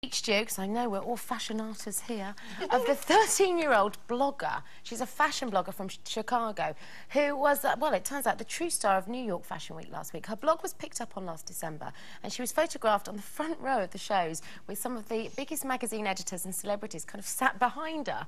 Reached you, because I know we're all fashionatas here, of the 13-year-old blogger. She's a fashion blogger from Chicago, who was, well, it turns out, the true star of New York Fashion Week last week. Her blog was picked up on last December, and she was photographed on the front row of the shows with some of the biggest magazine editors and celebrities kind of sat behind her.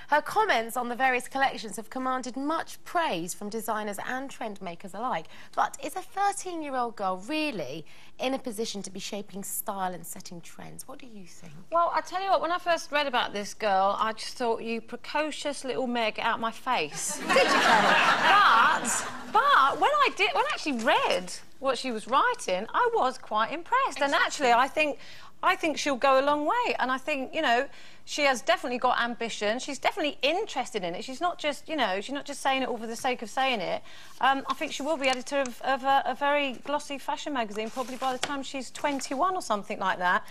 Her comments on the various collections have commanded much praise from designers and trend makers alike. But is a 13-year-old girl really in a position to be shaping style and setting trends? What do you think? Well, I tell you what, when I first read about this girl, I just thought, you precocious little Meg, out my face. Did you, Karen? But when I actually read what she was writing, I was quite impressed. Exactly. And actually, I think she'll go a long way. And I think, you know, she has definitely got ambition. She's definitely interested in it. She's not just, you know, she's not just saying it all for the sake of saying it. I think she will be editor of a very glossy fashion magazine, probably by the time she's 21 or something like that.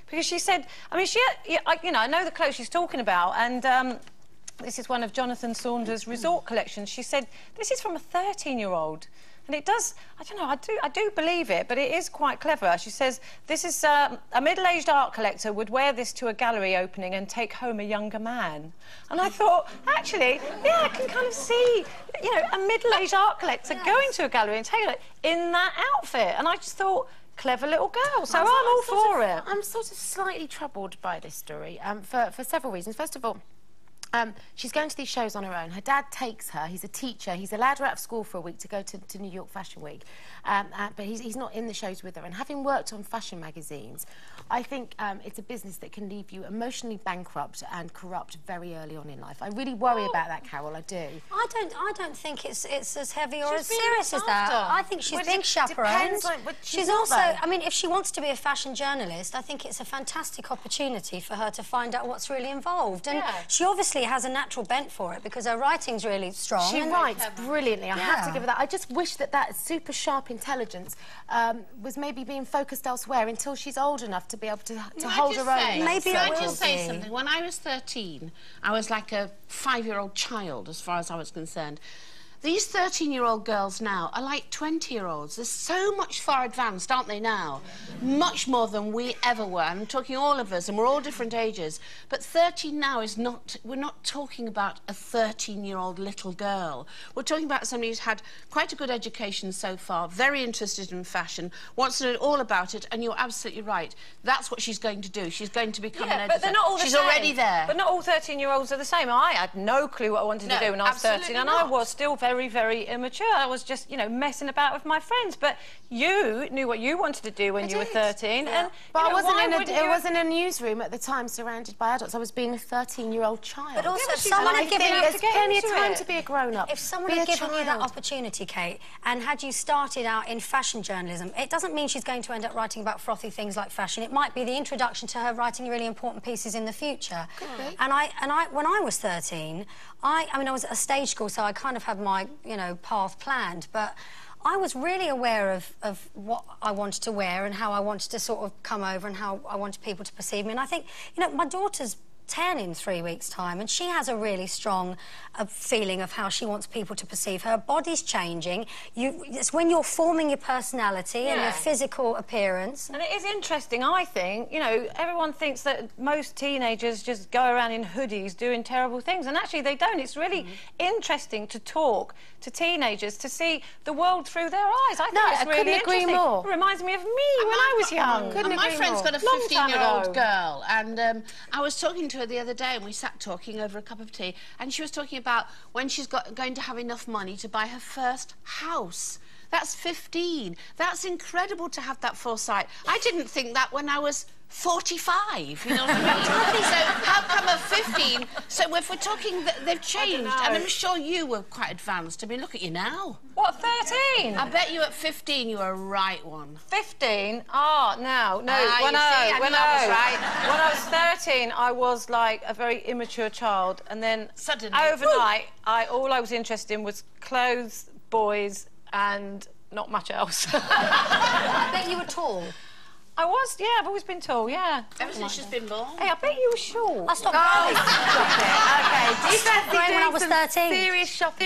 Because she said, I mean, you know, I know the clothes she's talking about, and this is one of Jonathan Saunders' resort collections. She said, this is from a 13-year-old. And it does, I don't know, I do believe it, but it is quite clever. She says, this is a middle-aged art collector would wear this to a gallery opening and take home a younger man. And I thought, actually, yeah, I can kind of see, you know, a middle-aged art collector going to a gallery and taking it in that outfit. And I just thought, clever little girl, so I'm all for it. I'm sort of slightly troubled by this story for several reasons. First of all, she's going to these shows on her own. Her dad takes her. He's a teacher. He's allowed her out of school for a week to go to New York Fashion Week. But he's not in the shows with her. And having worked on fashion magazines, I think it's a business that can leave you emotionally bankrupt and corrupt very early on in life. I really worry about that, Carol. I do. I don't think it's as heavy or as serious as that. I think she's being chaperoned. She's also, I mean, if she wants to be a fashion journalist, I think it's a fantastic opportunity for her to find out what's really involved. And she obviously has a natural bent for it because her writing's really strong. She writes brilliantly. I have to give her that. I just wish that super sharp intelligence was maybe being focused elsewhere until she's old enough to be able to hold her own. Maybe I just say something. When I was 13, I was like a 5-year-old child as far as I was concerned. These 13-year-old girls now are like 20-year-olds. They're so much far advanced, aren't they now? Much more than we ever were. I'm talking all of us, and we're all different ages. But 13 now is not... We're not talking about a 13-year-old little girl. We're talking about somebody who's had quite a good education so far, very interested in fashion, wants to know all about it, and you're absolutely right. That's what she's going to do. She's going to become an editor. But they're not all the same. She's already there. But not all 13-year-olds are the same. I had no clue what I wanted to do when I was 13, and I was still very, very immature. I was just, you know, messing about with my friends. But you knew what you wanted to do when you were 13. Yeah. And, but I wasn't in a newsroom at the time surrounded by adults. I was being a 13-year-old child. But also, if someone had given you... There's plenty of time to be a grown-up. If someone had given you that opportunity, Kate, and had you started out in fashion journalism, it doesn't mean she's going to end up writing about frothy things like fashion. It might be the introduction to her writing really important pieces in the future. And when I was 13, I mean, I was at a stage school, so I kind of had my, you know, path planned, but I was really aware of what I wanted to wear and how I wanted to sort of come over and how I wanted people to perceive me. And I think, you know, my daughter's 10 in 3 weeks' time, and she has a really strong feeling of how she wants people to perceive her. Her body's changing. It's when you're forming your personality and your physical appearance. And it is interesting, I think, you know, everyone thinks that most teenagers just go around in hoodies doing terrible things, and actually they don't. It's really interesting to talk to teenagers, to see the world through their eyes. I think it's really interesting. More. It reminds me of me when I was young. My friend's got a 15-year-old girl, and I was talking to her the other day, and we sat talking over a cup of tea, and she was talking about when she's going to have enough money to buy her first house. That's 15. That's incredible to have that foresight. I didn't think that when I was 45, you know what I mean? So how come at 15? So if we're talking, they've changed, and I'm sure you were quite advanced. I mean, look at you now. What, 13? I bet you at 15 you were a right one. 15? Oh, no. When I was 13, I was like a very immature child, and then suddenly, overnight, all I was interested in was clothes, boys, and not much else. I bet you were tall. I was, yeah, I've always been tall, yeah. Ever since she's been born. Hey, I bet you were short. I stopped growing. Okay. I stopped growing when I was 13. Serious shop.